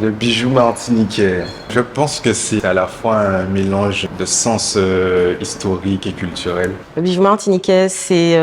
Le bijou martiniquais, je pense que c'est à la fois un mélange de sens historique et culturel. Le bijou martiniquais, c'est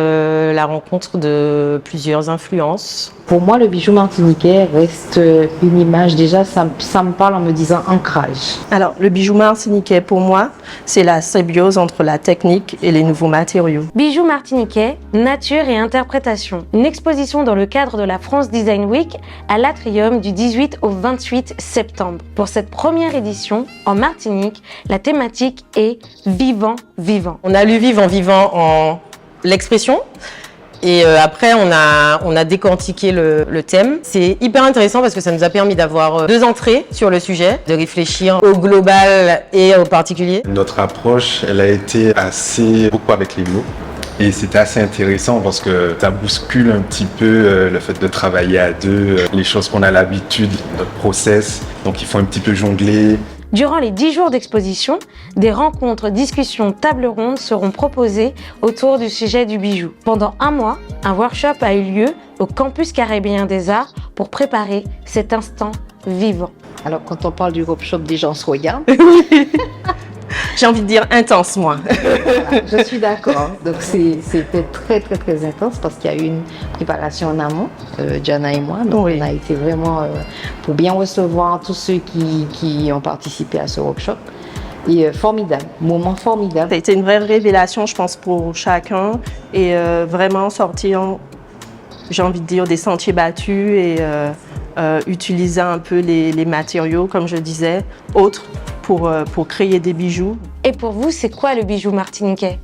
la rencontre de plusieurs influences. Pour moi, le bijou martiniquais reste une image, déjà ça me parle en me disant ancrage. Alors, le bijou martiniquais, pour moi, c'est la symbiose entre la technique et les nouveaux matériaux. Bijou martiniquais, nature et interprétation. Une exposition dans le cadre de la France Design Week à l'Atrium du 18 au 28 septembre. Pour cette première édition, en Martinique, la thématique est Vivant, vivant. On a lu Vivant, vivant en l'expression. Et après, on a décortiqué le thème. C'est hyper intéressant parce que ça nous a permis d'avoir deux entrées sur le sujet, de réfléchir au global et au particulier. Notre approche, elle a été beaucoup avec les mots. Et c'était assez intéressant parce que ça bouscule un petit peu le fait de travailler à deux, les choses qu'on a l'habitude, notre process. Donc il faut un petit peu jongler. Durant les 10 jours d'exposition, des rencontres, discussions, tables rondes seront proposées autour du sujet du bijou. Pendant un mois, un workshop a eu lieu au Campus Caribéen des Arts pour préparer cet instant vivant. Alors quand on parle du workshop, des gens se regardent. J'ai envie de dire intense, moi. Voilà, je suis d'accord. Donc c'était très intense parce qu'il y a eu une préparation en amont, Jana et moi. Donc Oui. on a été vraiment pour bien recevoir tous ceux qui ont participé à ce workshop. Et formidable, moment formidable. Ça a été une vraie révélation, je pense, pour chacun. Et vraiment sortir, j'ai envie de dire, des sentiers battus et utiliser un peu les matériaux, comme je disais, autres pour créer des bijoux. Et pour vous, c'est quoi le bijou martiniquais ?